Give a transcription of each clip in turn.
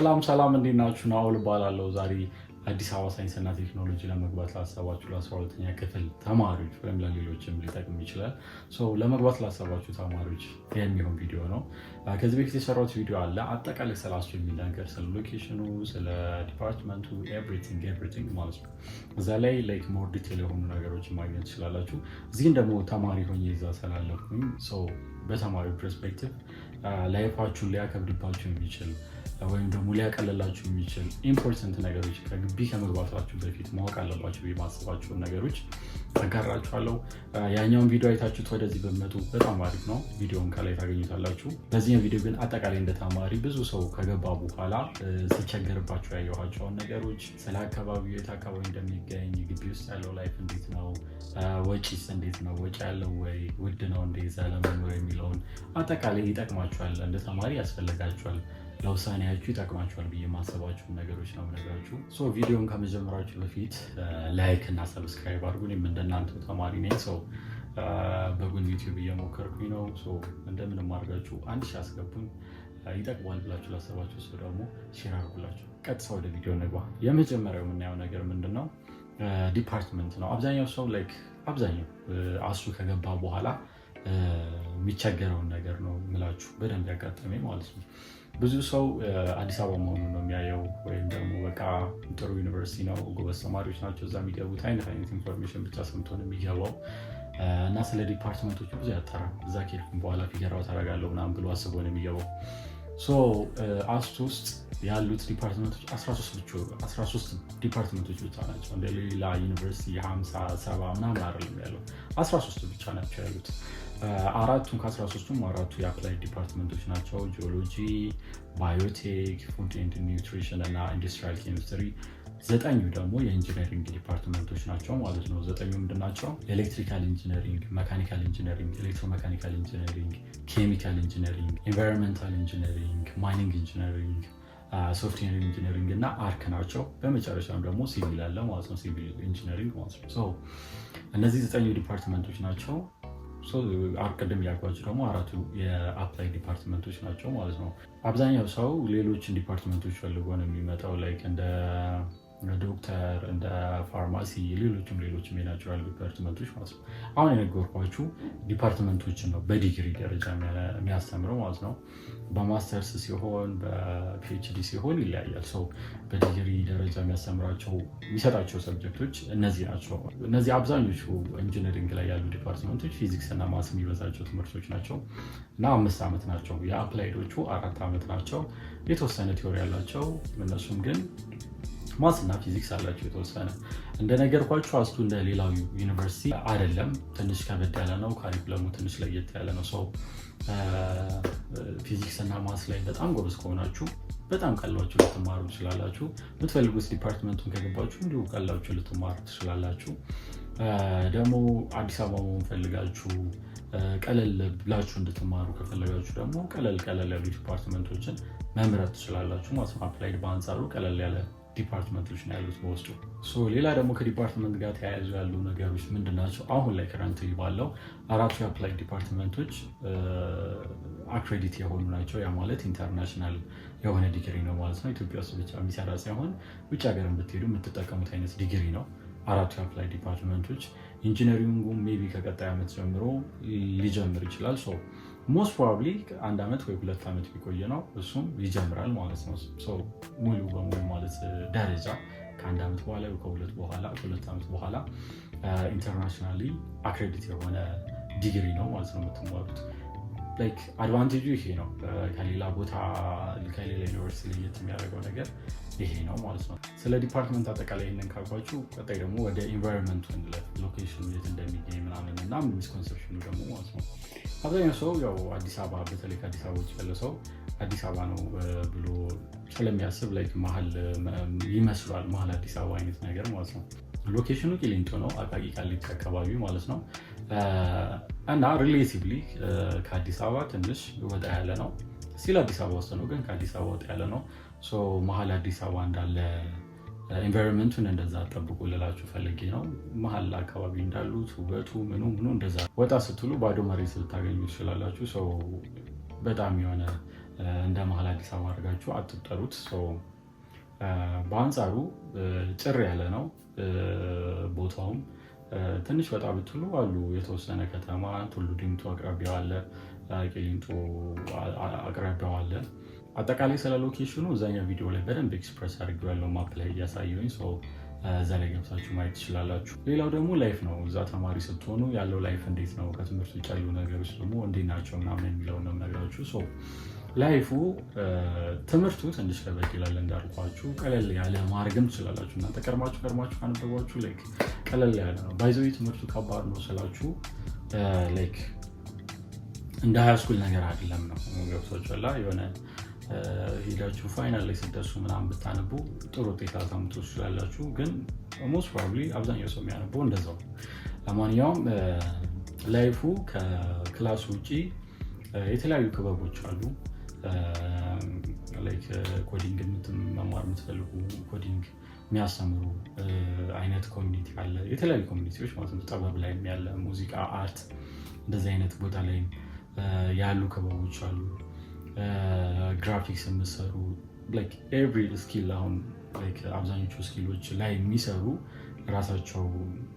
ሰላም እንዴት ናችሁ? ናኦል እባላለሁ። ዛሬ አዲስ አበባ ሳይንስና ቴክኖሎጂ ለመግባት ላሰባችሁ ለ12ኛ ክፍል ተማሪዎች ወይም ለሌሎችም ሊጠቅም ይችላል ለመግባት ላሰባችሁ ተማሪዎች የሚሆን ቪዲዮ ነው። ከዚህ በፊት የሰራሁት ቪዲዮ አለ አጠቃላይ ስላሱ የሚናገር ስለ ሎኬሽኑ፣ ስለ ዲፓርትመንቱ ኤቭሪቲንግ ማለት ነው። እዛ ላይ ላይክ ሞር ዲቴል የሆኑ ነገሮችን ማግኘት ትችላላችሁ። እዚህም ደግሞ ተማሪ ሆኜ እዛ ስላለፍኩኝ በተማሪ ፐርስፔክቲቭ ላይፋችሁን ሊያከብድባችሁ የሚችል ወይም ደግሞ ሊያቀልላችሁ የሚችል ኢምፖርታንት ነገሮች ከግቢ ከመግባታችሁ በፊት ማወቅ አለባችሁ የማስባችሁን ነገሮች አጋራችኋለሁ። ያኛውን ቪዲዮ አይታችሁት ወደዚህ በመጡ በጣም አሪፍ ነው። ቪዲዮውን ከላይ ታገኙታላችሁ። በዚህም ቪዲዮ ግን አጠቃላይ እንደ ተማሪ ብዙ ሰው ከገባ በኋላ ሲቸገርባቸው ያየኋቸውን ነገሮች፣ ስለ አካባቢው የት አካባቢ እንደሚገኝ፣ ግቢ ውስጥ ያለው ላይፍ እንዴት ነው፣ ወጪስ እንዴት ነው፣ ወጪ ያለው ወይ ውድ ነው እንደ ዛ ለመኖር የሚለውን አጠቃላይ ይጠቅማችኋል፣ እንደ ተማሪ ያስፈልጋችኋል፣ ለውሳኔያችሁ ይጠቅማችኋል ብዬ ማሰባችሁን ነገሮች ነው የምነግራችሁ። ቪዲዮን ከመጀመራችሁ በፊት ላይክ እና ሰብስክራይብ አድርጉ። እኔም እንደናንተ ተማሪ ነኝ። በጎን ዩቲዩብ እየሞከርኩኝ ነው። እንደምንም አድርጋችሁ 1000 አስገቡኝ። ይጠቅማል ብላችሁ ላሰባችሁ ሰው ደግሞ ሼር አድርጉላችሁ። ቀጥታ ወደ ቪዲዮ እንግባ። የመጀመሪያው የምናየው ነገር ምንድነው? ዲፓርትመንት ነው። አብዛኛው ሰው አብዛኛው አሱ ከገባ በኋላ የሚቸገረውን ነገር ነው ምላችሁ በደንብ ያጋጠመኝ ማለት ነው። ብዙ ሰው አዲስ አበባ መሆኑን ነው የሚያየው፣ ወይም ደግሞ በቃ ጥሩ ዩኒቨርሲቲ ነው፣ ጎበዝ ተማሪዎች ናቸው እዛ የሚገቡት አይነት ኢንፎርሜሽን ብቻ ሰምቶ ነው የሚገባው እና ስለ ዲፓርትመንቶች ብዙ ያጠራል። እዛ ከሄድኩም በኋላ ፊገራው ታደርጋለሁ ምናምን ብሎ አስቦ ነው የሚገባው። አስቱ ውስጥ ያሉት ዲፓርትመንቶች 13 ዲፓርትመንቶች ብቻ ናቸው። እንደ ሌላ ዩኒቨርሲቲ 50 70 ምናምን አይደለም ያለው፣ 13 ብቻ ናቸው ያሉት። አራቱም ከ13ቱም አራቱ የአፕላይድ ዲፓርትመንቶች ናቸው። ጂኦሎጂ፣ ባዮቴክ፣ ፉድ ኤንድ ኒውትሪሽን እና ኢንዱስትሪያል ኬሚስትሪ። 9ኙ ደግሞ የኢንጂነሪንግ ዲፓርትመንቶች ናቸው ማለት ነው። 9ኙ ምንድን ናቸው? ኤሌክትሪካል ኢንጂነሪንግ፣ መካኒካል ኢንጂነሪንግ፣ ኤሌክትሮሜካኒካል ኢንጂነሪንግ፣ ኬሚካል ኢንጂነሪንግ፣ ኤንቫይሮንመንታል ኢንጂነሪንግ፣ ማይኒንግ ኢንጂነሪንግ፣ ሶፍትዌር ኢንጂነሪንግ እና አርክ ናቸው። በመጨረሻም ደግሞ ሲቪል አለ ማለት ነው፣ ሲቪል ኢንጂነሪንግ ማለት ነው። እነዚህ 9ኙ ዲፓርትመንቶች ናቸው። ቅድም ያልኳቸው ደግሞ አራቱ የአፕላይ ዲፓርትመንቶች ናቸው ማለት ነው። አብዛኛው ሰው ሌሎችን ዲፓርትመንቶች ፈልጎ ነው የሚመጣው፣ ላይክ እንደ ዶክተር፣ እንደ ፋርማሲ፣ ሌሎችም የናቹራል ዲፓርትመንቶች ማለት ነው። አሁን የነገርኳችሁ ዲፓርትመንቶችን ነው በዲግሪ ደረጃ የሚያስተምረው ማለት ነው። በማስተርስ ሲሆን በፒኤችዲ ሲሆን ይለያያል። በዲግሪ ደረጃ የሚሰጣቸው ሰብጀክቶች እነዚህ ናቸው። እነዚህ አብዛኞቹ ኢንጂነሪንግ ላይ ያሉ ዲፓርትመንቶች ፊዚክስ እና ማስ የሚበዛቸው ትምህርቶች ናቸው እና 5 ዓመት ናቸው። የአፕላይዶቹ 4 ዓመት ናቸው። የተወሰነ ቲዮሪ ያላቸው እነሱም ግን ማስ እና ፊዚክስ አላቸው የተወሰነ። እንደነገርኳችሁ አስቱ እንደ ሌላው ዩኒቨርሲቲ አይደለም። ትንሽ ከበድ ያለ ነው። ካሪኩለሙ ትንሽ ለየት ያለ ነው። ፊዚክስ እና ማስ ላይ በጣም ጎበዝ ከሆናችሁ በጣም ቀላችሁ ልትማሩ ትችላላችሁ። የምትፈልጉት ዲፓርትመንቱን ከገባችሁ እንዲሁ ቀላችሁ ልትማሩ ትችላላችሁ። ደግሞ አዲስ አበባ መሆን ፈልጋችሁ ቀለል ብላችሁ እንድትማሩ ከፈለጋችሁ ደግሞ ቀለል ያሉ ዲፓርትመንቶችን መምረጥ ትችላላችሁ ማለት ነው። አፕላይድ በአንጻሩ ቀለል ያለ ዲፓርትመንቶች ነው ያሉት በውስጡ። ሌላ ደግሞ ከዲፓርትመንት ጋር ተያይዞ ያሉ ነገሮች ምንድን ናቸው? አሁን ላይ ከረንት ባለው አራቱ የአፕላይድ ዲፓርትመንቶች አክሬዲት የሆኑ ናቸው። ያ ማለት ኢንተርናሽናል የሆነ ዲግሪ ነው ማለት ነው። ኢትዮጵያ ውስጥ ብቻ የሚሰራ ሳይሆን ውጭ ሀገር ብትሄዱ የምትጠቀሙት አይነት ዲግሪ ነው አራቱ የአፕላይድ ዲፓርትመንቶች። ኢንጂነሪንጉ ሜይ ቢ ከቀጣይ ዓመት ጀምሮ ሊጀምር ይችላል። ሞስት ፕሮባብሊ 1 ዓመት ወይ 2 ዓመት ቢቆይ ነው እሱም ይጀምራል ማለት ነው። ሙሉ በሙሉ ማለት ደረጃ ከ1 ዓመት በኋላ ከ2 ዓመት በኋላ ኢንተርናሽናሊ አክሬዲት የሆነ ዲግሪ ነው ማለት ነው የምትማሩት። አድቫንቴጁ ይሄ ነው። ከሌላ ቦታ ከሌላ ዩኒቨርሲቲ ለየት የሚያደርገው ነገር ይሄ ነው ማለት ነው። ስለ ዲፓርትመንት አጠቃላይ ይህንን ካልኳችሁ ቀጣይ ደግሞ ወደ ኢንቫይሮንመንቱ ሎኬሽኑ የት እንደሚገኝ ምናምን እና ሚስኮንሰፕሽኑ ደግሞ ማለት ነው። አብዛኛው ሰው ያው አዲስ አበባ በተለይ ከአዲስ አበባ ውጭ ያለ ሰው አዲስ አበባ ነው ብሎ ስለሚያስብ መሀል ይመስሏል፣ መሀል አዲስ አበባ አይነት ነገር ማለት ነው። ሎኬሽኑ ቂሊንጦ ነው፣ አቃቂ ቃሊቲ አካባቢ ማለት ነው። እና ሪሌቲቭሊ ከአዲስ አበባ ትንሽ ወጣ ያለ ነው። ሲል አዲስ አበባ ውስጥ ነው፣ ግን ከአዲስ አበባ ወጣ ያለ ነው። መሀል አዲስ አበባ እንዳለ ኤንቫይሮንመንቱን እንደዛ ጠብቁ ልላችሁ ፈልጌ ነው። መሀል አካባቢ እንዳሉት ውበቱ ምኑ እንደዛ። ወጣ ስትሉ ባዶ መሬት ልታገኙ ትችላላችሁ። በጣም የሆነ እንደ መሀል አዲስ አበባ አድርጋችሁ አትጠሩት። በአንጻሩ ጭር ያለ ነው ቦታውም። ትንሽ ወጣ ብትሉ አሉ የተወሰነ ከተማ ቱሉ ዲምቱ አቅራቢያው አለ፣ ቂሊንጦ አቅራቢያው አለ። አጠቃላይ ስለ ሎኬሽኑ እዛኛው ቪዲዮ ላይ በደንብ ኤክስፕረስ አድርጌዋለሁ ማፕ ላይ እያሳየሁኝ፣ እዛ ላይ ገብታችሁ ማየት ትችላላችሁ። ሌላው ደግሞ ላይፍ ነው። እዛ ተማሪ ስትሆኑ ያለው ላይፍ እንዴት ነው፣ ከትምህርት ውጭ ያሉ ነገሮች ደግሞ እንዴት ናቸው ምናምን የሚለውን ነው ነገራችሁ። ላይፉ ትምህርቱ ትንሽ ከበድ ይላል እንዳልኳችሁ፣ ቀለል ያለ ማድረግም ትችላላችሁ እናንተ ቀድማችሁ ካነበባችሁ ላይክ ቀለል ያለ ነው። ባይዘዊ ትምህርቱ ከባድ ነው ስላችሁ ላይክ እንደ ሃይስኩል ነገር አይደለም ነው ገብቶችላ። የሆነ ሄዳችሁ ፋይናል ላይ ስትደርሱ ምናምን ብታነቡ ጥሩ ውጤት ታመጡ ትችላላችሁ፣ ግን ሞስት ፕሮባብሊ አብዛኛው ሰው የሚያነበው እንደዛው። ለማንኛውም ላይፉ ከክላስ ውጪ የተለያዩ ክበቦች አሉ። ላይክ ኮዲንግ መማር የምትፈልጉ ኮዲንግ የሚያስተምሩ አይነት ኮሚኒቲ አለ። የተለያዩ ኮሚኒቲዎች ማለት ነው። ጥበብ ላይም ያለ ሙዚቃ፣ አርት እንደዚህ አይነት ቦታ ላይ ያሉ ክበቦች አሉ። ግራፊክስ የምሰሩ ላይክ ኤቭሪ ስኪል አሁን ላይክ አብዛኞቹ ስኪሎች ላይ የሚሰሩ ራሳቸው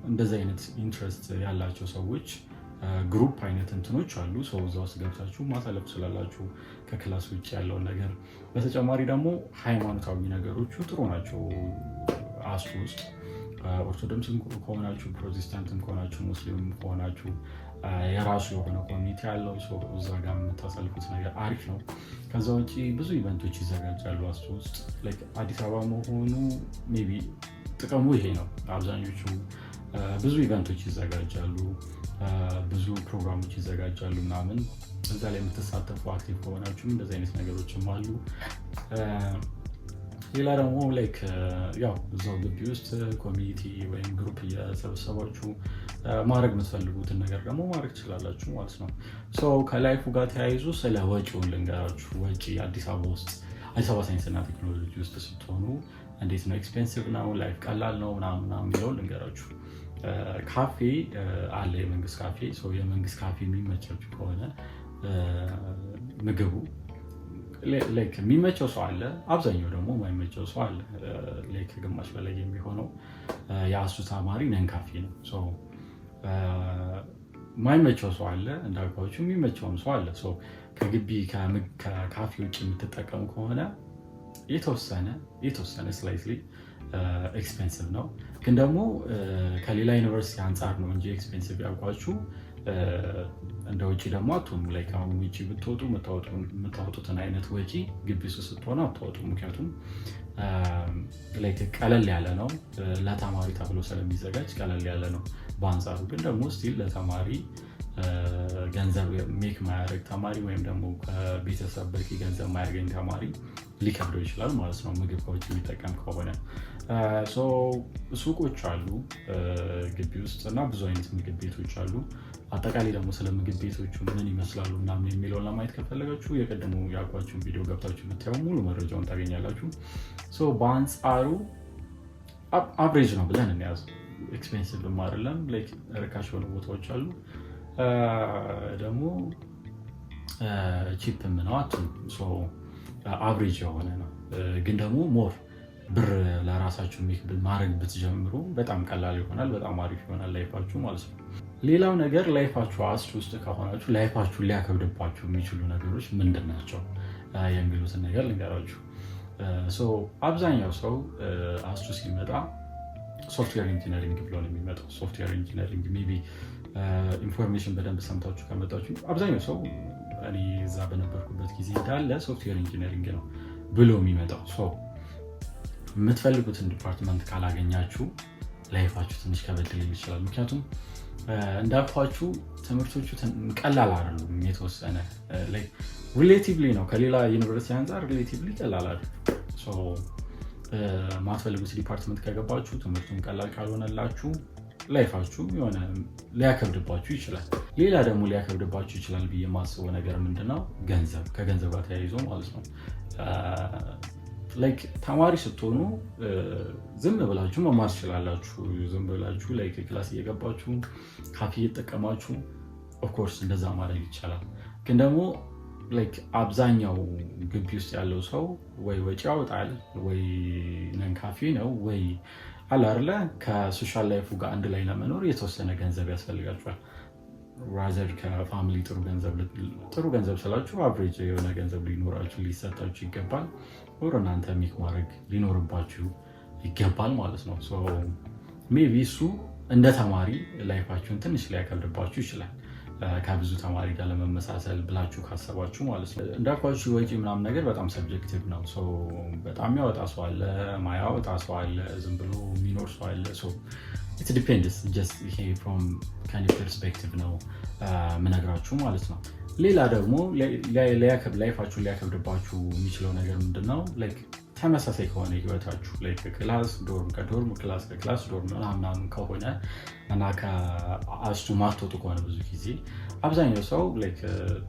እንደዚህ አይነት ኢንትረስት ያላቸው ሰዎች ግሩፕ አይነት እንትኖች አሉ። እዛ ውስጥ ገብታችሁ ማሳለፍ ስላላችሁ ከክላስ ውጭ ያለውን ነገር። በተጨማሪ ደግሞ ሃይማኖታዊ ነገሮቹ ጥሩ ናቸው። አስቱ ውስጥ ኦርቶዶክስም ከሆናችሁ ፕሮቴስታንትም ከሆናችሁ ሙስሊምም ከሆናችሁ የራሱ የሆነ ኮሚኒቲ ያለው እዛ ጋር የምታሳልፉት ነገር አሪፍ ነው። ከዛ ውጭ ብዙ ኢቨንቶች ይዘጋጃሉ አስቱ ውስጥ። አዲስ አበባ መሆኑ ሜይ ቢ ጥቅሙ ይሄ ነው። አብዛኞቹ ብዙ ኢቨንቶች ይዘጋጃሉ፣ ብዙ ፕሮግራሞች ይዘጋጃሉ ምናምን። እዛ ላይ የምትሳተፉ አክቲቭ ከሆናችሁ እንደዚህ አይነት ነገሮችም አሉ። ሌላ ደግሞ ላይክ ያው እዛው ግቢ ውስጥ ኮሚኒቲ ወይም ግሩፕ እየሰበሰባችሁ ማድረግ የምትፈልጉትን ነገር ደግሞ ማድረግ ትችላላችሁ ማለት ነው። ከላይፉ ጋር ተያይዞ ስለ ወጪውን ልንገራችሁ። ወጪ አዲስ አበባ ውስጥ አዲስ አበባ ሳይንስና ቴክኖሎጂ ውስጥ ስትሆኑ እንዴት ነው? ኤክስፔንሲቭ ነው? ላይፍ ቀላል ነው ምናምን የሚለውን ልንገራችሁ። ካፌ አለ፣ የመንግስት ካፌ። የመንግስት ካፌ የሚመቻችሁ ከሆነ ምግቡ የሚመቸው ሰው አለ፣ አብዛኛው ደግሞ የማይመቸው ሰው አለ። ግማሽ በላይ የሚሆነው የአሱ ተማሪ ነን ካፌ ነው። የማይመቸው ሰው አለ እንዳልኳችሁ፣ የሚመቸውም ሰው አለ። ከግቢ ከካፌ ውጭ የምትጠቀሙ ከሆነ የተወሰነ ስላይትሊ ኤክስፔንሲቭ ነው፣ ግን ደግሞ ከሌላ ዩኒቨርሲቲ አንጻር ነው እንጂ ኤክስፔንሲቭ ያልኳችሁ እንደ ውጭ ደግሞ አትሆኑ። አሁን ውጭ ብትወጡ የምታወጡትን አይነት ወጪ ግቢ ውስጥ ስትሆኑ አታወጡ። ምክንያቱም ቀለል ያለ ነው ለተማሪ ተብሎ ስለሚዘጋጅ ቀለል ያለ ነው። በአንጻሩ ግን ደግሞ ስቲል ለተማሪ ገንዘብ ሜክ ማያደርግ ተማሪ ወይም ደግሞ ከቤተሰብ በቂ ገንዘብ ማያገኝ ተማሪ ሊከብደው ይችላል ማለት ነው፣ ምግብ ከውጭ የሚጠቀም ከሆነ። ሱቆች አሉ ግቢ ውስጥ እና ብዙ አይነት ምግብ ቤቶች አሉ። አጠቃላይ ደግሞ ስለ ምግብ ቤቶቹ ምን ይመስላሉ ምናምን የሚለውን ለማየት ከፈለጋችሁ የቀድሞ ያልኳችሁን ቪዲዮ ገብታችሁ ብታዩ ሙሉ መረጃውን ታገኛላችሁ። በአንጻሩ አብሬጅ ነው ብለን እንያዝ። ኤክስፔንሲቭም አይደለም፣ ርካሽ የሆኑ ቦታዎች አሉ። ደግሞ ቺፕም ነው አብሬጅ የሆነ ነው። ግን ደግሞ ሞር ብር ለራሳችሁ ማድረግ ብትጀምሩ በጣም ቀላል ይሆናል፣ በጣም አሪፍ ይሆናል ላይፋችሁ ማለት ነው። ሌላው ነገር ላይፋችሁ አስቱ ውስጥ ከሆናችሁ ላይፋችሁን ሊያከብድባችሁ የሚችሉ ነገሮች ምንድን ናቸው የሚሉትን ነገር ልንገራችሁ። አብዛኛው ሰው አስቱ ሲመጣ ሶፍትዌር ኢንጂነሪንግ ብሎ ነው የሚመጣው። ሶፍትዌር ኢንጂነሪንግ ሜይ ቢ ኢንፎርሜሽን በደንብ ሰምታችሁ ከመጣችሁ አብዛኛው ሰው እኔ እዛ በነበርኩበት ጊዜ እንዳለ ሶፍትዌር ኢንጂነሪንግ ነው ብሎ የሚመጣው። የምትፈልጉትን ዲፓርትመንት ካላገኛችሁ ላይፋችሁ ትንሽ ከበድ ሊል ይችላል። ምክንያቱም እንዳልኳችሁ ትምህርቶቹ ቀላል አይደሉም። የተወሰነ ሪሌቲቭሊ ነው ከሌላ ዩኒቨርሲቲ አንጻር ሪሌቲቭሊ ቀላል አይደሉም። ማትፈልጉት ዲፓርትመንት ከገባችሁ ትምህርቱን ቀላል ካልሆነላችሁ ላይፋችሁ የሆነ ሊያከብድባችሁ ይችላል። ሌላ ደግሞ ሊያከብድባችሁ ይችላል ብዬ የማስበው ነገር ምንድነው? ገንዘብ፣ ከገንዘብ ጋር ተያይዞ ማለት ነው። ተማሪ ስትሆኑ ዝም ብላችሁ መማር ትችላላችሁ። ዝም ብላችሁ ክላስ እየገባችሁ ካፌ እየተጠቀማችሁ ኦፍኮርስ እንደዛ ማድረግ ይቻላል። ግን ደግሞ ላይክ አብዛኛው ግቢ ውስጥ ያለው ሰው ወይ ወጪ ያወጣል ወይ ነንካፌ ነው ወይ አለ አይደለ ከሶሻል ላይፉ ጋር አንድ ላይ ለመኖር የተወሰነ ገንዘብ ያስፈልጋቸዋል። ራዘር ከፋሚሊ ጥሩ ገንዘብ ስላችሁ አቨሬጅ የሆነ ገንዘብ ሊኖራችሁ ሊሰጣችሁ ይገባል። ወር እናንተ ሜክ ማድረግ ሊኖርባችሁ ይገባል ማለት ነው። ሜይ ቢ እሱ እንደ ተማሪ ላይፋችሁን ትንሽ ሊያከብድባችሁ ይችላል። ከብዙ ተማሪ ጋር ለመመሳሰል ብላችሁ ካሰባችሁ ማለት ነው። እንዳልኳችሁ ወጪ ምናምን ነገር በጣም ሰብጀክቲቭ ነው። በጣም ያወጣ ሰው አለ፣ ማያወጣ ሰው አለ፣ ዝም ብሎ የሚኖር ሰው አለ። ኢት ዲፔንድስ ጀስት ይሄ ፍሮም ከኔ ፐርስፔክቲቭ ነው ምነግራችሁ ማለት ነው። ሌላ ደግሞ ላይፋችሁን ሊያከብድባችሁ የሚችለው ነገር ምንድነው? ተመሳሳይ ከሆነ ህይወታችሁ ክላስ ዶርም ከዶርም ክላስ ከክላስ ዶርም ምናምን ከሆነ እና ከአሱ ማትወጡ ከሆነ ብዙ ጊዜ አብዛኛው ሰው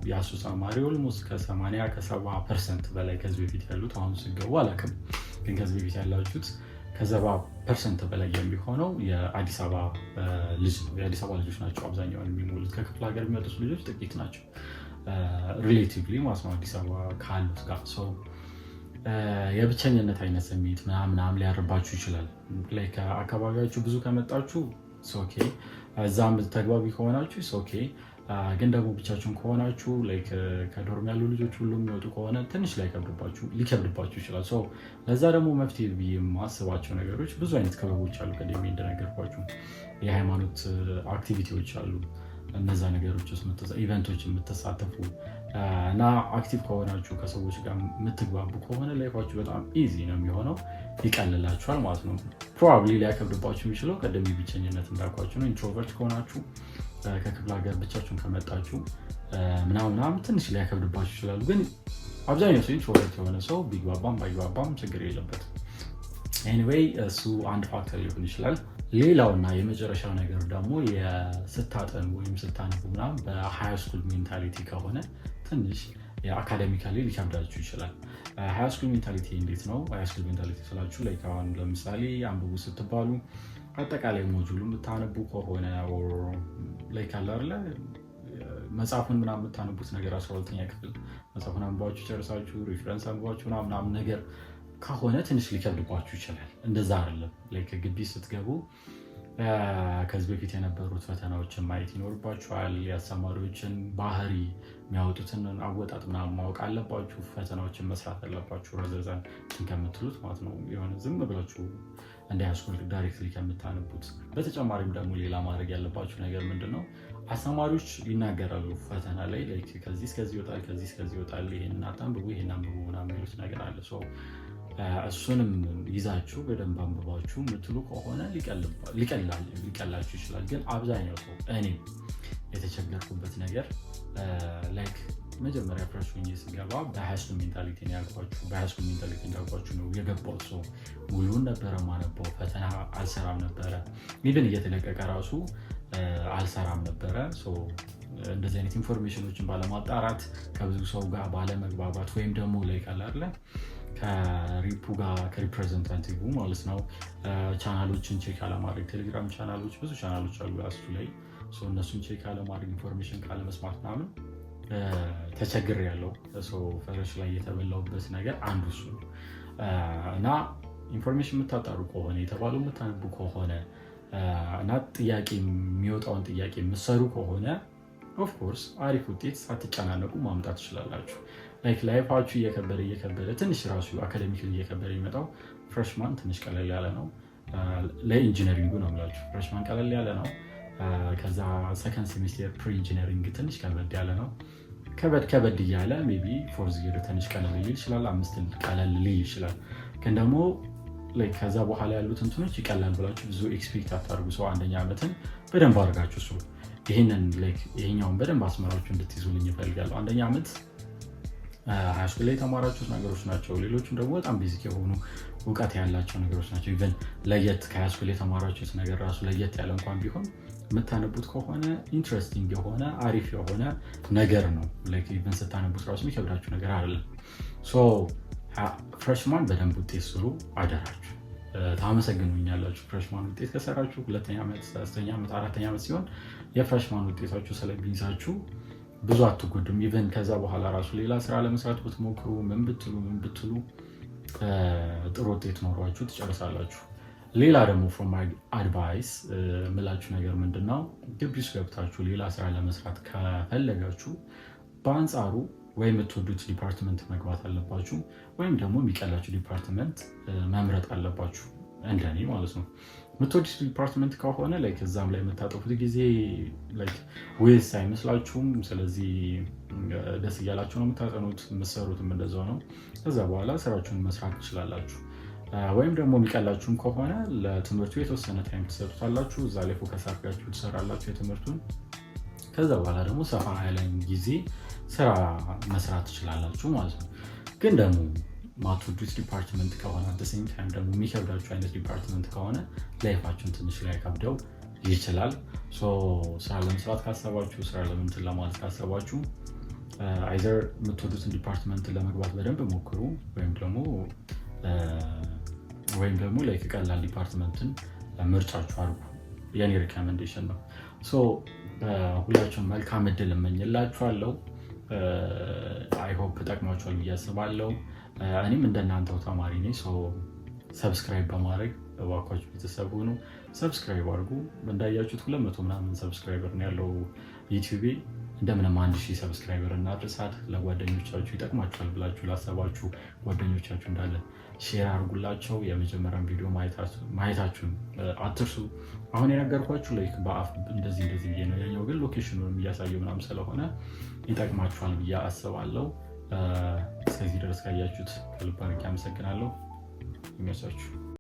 የአሱ ተማሪ ኦልሞስት ከ80 ከ70% በላይ ከዚህ በፊት ያሉት አሁን ስገቡ አላውቅም፣ ግን ከዚህ በፊት ያላችሁት ከ70% በላይ የሚሆነው የአዲስ አበባ ልጅ ነው። የአዲስ አበባ ልጆች ናቸው አብዛኛውን የሚሞሉት። ከክፍለ ሀገር የሚመጡት ልጆች ጥቂት ናቸው ሪሌቲቭሊ ማለት ነው አዲስ አበባ ካሉት ጋር። የብቸኝነት አይነት ስሜት ምናምን ሊያርባችሁ ይችላል። ከአካባቢያችሁ ብዙ ከመጣችሁ ኦኬ፣ እዛም ተግባቢ ከሆናችሁ ኦኬ። ግን ደግሞ ብቻችሁን ከሆናችሁ ከዶርም ያሉ ልጆች ሁሉ የሚወጡ ከሆነ ትንሽ ሊከብድባችሁ ይችላል። ለዛ ደግሞ መፍትሄ ብዬ የማስባቸው ነገሮች ብዙ አይነት ክበቦች አሉ። ቀደም እንደነገርኳችሁ የሃይማኖት አክቲቪቲዎች አሉ። እነዛ ነገሮች ውስጥ ኢቨንቶች የምትሳተፉ እና አክቲቭ ከሆናችሁ ከሰዎች ጋር የምትግባቡ ከሆነ ላይፋችሁ በጣም ኢዚ ነው የሚሆነው፣ ይቀልላችኋል ማለት ነው። ፕሮባብሊ ሊያከብድባችሁ የሚችለው ቀደም ብቸኝነት እንዳልኳችሁ ነው። ኢንትሮቨርት ከሆናችሁ ከክፍለ ሀገር ብቻችሁን ከመጣችሁ ምናምን ትንሽ ሊያከብድባችሁ ይችላሉ። ግን አብዛኛው ሰው ኢንትሮቨርት የሆነ ሰው ቢግባባም ባይግባባም ችግር የለበትም። ኤኒዌይ እሱ አንድ ፋክተር ሊሆን ይችላል። ሌላውና የመጨረሻው ነገር ደግሞ ስታጠኑ ወይም ስታነቡ ምናምን በሃይ ስኩል ሜንታሊቲ ከሆነ ትንሽ አካዴሚካሊ ሊከብዳችሁ ይችላል። ሃይ ስኩል ሜንታሊቲ እንዴት ነው? ሃይ ስኩል ሜንታሊቲ ስላችሁ አሁን ለምሳሌ አንብቡ ስትባሉ አጠቃላይ ሞጁሉ የምታነቡ ከሆነ ካለ አይደለ መጽሐፉን ምናምን የምታነቡት ነገር 12ኛ ክፍል መጽሐፉን አንብባችሁ ጨርሳችሁ ሪፍረንስ አንብባችሁ ምናምን ነገር ከሆነ ትንሽ ሊከብድባችሁ ይችላል። እንደዛ አይደለም። ግቢ ስትገቡ ከዚህ በፊት የነበሩት ፈተናዎችን ማየት ይኖርባችኋል። የአስተማሪዎችን ባህሪ የሚያወጡትን አወጣጥ ምናምን ማወቅ አለባችሁ። ፈተናዎችን መስራት አለባችሁ። ረዘዛን ከምትሉት ማለት ነው። የሆነ ዝም ብላችሁ እንደ ሃይስኩል ዳይሬክትሊ ከምታነቡት። በተጨማሪም ደግሞ ሌላ ማድረግ ያለባችሁ ነገር ምንድን ነው? አስተማሪዎች ይናገራሉ ፈተና ላይ ከዚህ እስከዚህ ይወጣል፣ ከዚህ እስከዚህ ይወጣል፣ ይሄን አታንብቡ፣ ይሄን አንብቡ ምናምን የሚሉት ነገር አለ። እሱንም ይዛችሁ በደንብ አንብባችሁ የምትሉ ከሆነ ሊቀላችሁ ይችላል። ግን አብዛኛው ሰው እኔ የተቸገርኩበት ነገር መጀመሪያ ፍሬሽ ሆኜ ስገባ በሃይስኩል ሜንታሊቲ እንዳልኳችሁ ነው የገባው። ሰው ሙሉን ነበረ ማነበው፣ ፈተና አልሰራም ነበረ። ኢቨን እየተለቀቀ ራሱ አልሰራም ነበረ። እንደዚህ አይነት ኢንፎርሜሽኖችን ባለማጣራት ከብዙ ሰው ጋር ባለመግባባት ወይም ደግሞ ካላለ ከሪፑ ጋር ከሪፕሬዘንታቲቭ ማለት ነው ቻናሎችን ቼክ አለማድረግ። ቴሌግራም ቻናሎች ብዙ ቻናሎች አሉ እሱ ላይ እነሱን ቼክ አለማድረግ፣ ኢንፎርሜሽን ካለመስማት ምናምን ተቸግር ያለው ፈረሽ ላይ የተበላውበት ነገር አንዱ እሱ ነው። እና ኢንፎርሜሽን የምታጣሩ ከሆነ የተባሉ የምታነቡ ከሆነ እና ጥያቄ የሚወጣውን ጥያቄ የምትሰሩ ከሆነ ኦፍኮርስ አሪፍ ውጤት ሳትጨናነቁ ማምጣት ትችላላችሁ። ላይፋችሁ እየከበደ ትንሽ ራሱ አካዴሚክ እየከበደ የሚመጣው ፍሬሽማን ትንሽ ቀለል ያለ ነው። ለኢንጂነሪንጉ ነው የምላችሁ። ፍሬሽማን ቀለል ያለ ነው። ከዛ ሰከንድ ሴሚስተር ፕሪ ኢንጂነሪንግ ትንሽ ከበድ ያለ ነው። ከበድ እያለ ሜይ ቢ ፎርዝ ይር ትንሽ ቀለል ሊል ይችላል። አምስትን ቀለል ሊል ይችላል። ግን ደግሞ ከዛ በኋላ ያሉት እንትኖች ይቀላል ብላችሁ ብዙ ኤክስፔክት አታርጉ። ሰው አንደኛ ዓመትን በደንብ አድርጋችሁ ይሄኛውን በደንብ አስመራችሁ እንድትይዙልኝ ይፈልጋሉ። አንደኛ ዓመት ሃይስኩል ላይ የተማራችሁት ነገሮች ናቸው። ሌሎችም ደግሞ በጣም ቤዚክ የሆኑ እውቀት ያላቸው ነገሮች ናቸው። ኢቨን ለየት ከሃይስኩል የተማራችሁት ነገር ራሱ ለየት ያለ እንኳን ቢሆን የምታነቡት ከሆነ ኢንትረስቲንግ የሆነ አሪፍ የሆነ ነገር ነው። ኢቨን ስታነቡት ራሱ የሚከብዳችሁ ነገር አይደለም። ፍሬሽማን በደንብ ውጤት ስሩ አደራችሁ። ታመሰግኑኛላችሁ። ፍሬሽማን ውጤት ከሰራችሁ 2ኛ ዓመት፣ 3ኛ ዓመት፣ 4ኛ ዓመት ሲሆን የፍሬሽማን ውጤታችሁ ስለሚይዛችሁ ብዙ አትጎዱም። ኢቨን ከዛ በኋላ ራሱ ሌላ ስራ ለመስራት ብትሞክሩ ምን ብትሉ ጥሩ ውጤት ኖሯችሁ ትጨርሳላችሁ። ሌላ ደግሞ ፍሮም ማይ አድቫይስ ምላችሁ ነገር ምንድነው፣ ግቢ ውስጥ ገብታችሁ ሌላ ስራ ለመስራት ከፈለጋችሁ በአንጻሩ ወይ የምትወዱት ዲፓርትመንት መግባት አለባችሁ፣ ወይም ደግሞ የሚቀላችሁ ዲፓርትመንት መምረጥ አለባችሁ። እንደኔ ማለት ነው። የምትወዱት ዲፓርትመንት ከሆነ ላይክ እዛም ላይ የምታጠፉት ጊዜ ላይክ ዌስት አይመስላችሁም። ስለዚህ ደስ እያላችሁ ነው የምታጠኑት፣ የምትሰሩትም እንደዛው ነው። ከዛ በኋላ ስራችሁን መስራት ትችላላችሁ። ወይም ደግሞ የሚቀላችሁም ከሆነ ለትምህርቱ የተወሰነ ታይም ትሰጡታላችሁ። እዛ ላይ ፎከስ አድርጋችሁ ትሰራላችሁ የትምህርቱን። ከዛ በኋላ ደግሞ ሰፋ ያለ ጊዜ ስራ መስራት ትችላላችሁ ማለት ነው። ግን ደግሞ ማትወዱት ዲፓርትመንት ከሆነ ደሴም ታይም ደግሞ የሚከብዳችሁ አይነት ዲፓርትመንት ከሆነ ላይፋችሁን ትንሽ ላይ ከብደው ይችላል። ስራ ለመስራት ካሰባችሁ፣ ስራ ለምንትን ለማለት ካሰባችሁ አይዘር የምትወዱትን ዲፓርትመንት ለመግባት በደንብ ሞክሩ፣ ወይም ደግሞ ላይክ ቀላል ዲፓርትመንትን ምርጫችሁ አድርጉ። የኔ ሪኮሜንዴሽን ነው። ሁላችሁም መልካም እድል እመኝላችኋለሁ። አይ ሆፕ ጠቅሟችኋል ብዬ አስባለሁ። እኔም እንደናንተው ተማሪ ነኝ። ሰብስክራይብ በማድረግ እባካችሁ ቤተሰብ ሁኑ። ሰብስክራይብ አድርጉ። እንዳያችሁት 200 ምናምን ሰብስክራይበር ነው ያለው ዩቲዩብ። እንደምንም 1000 ሰብስክራይበር እናድርሳት። ለጓደኞቻችሁ ይጠቅማችኋል ብላችሁ ላሰባችሁ ጓደኞቻችሁ እንዳለ ሼር አድርጉላቸው። የመጀመሪያውን ቪዲዮ ማየታችሁን አትርሱ። አሁን የነገርኳችሁ ላይክ በአፍ እንደዚህ ብዬ ነው፣ ያኛው ግን ሎኬሽኑን እያሳየው ምናምን ስለሆነ ይጠቅማችኋል ብዬ አስባለሁ። እስከዚህ ድረስ ካያችሁት ከልብ አድርጌ አመሰግናለሁ። ይመቻችሁ።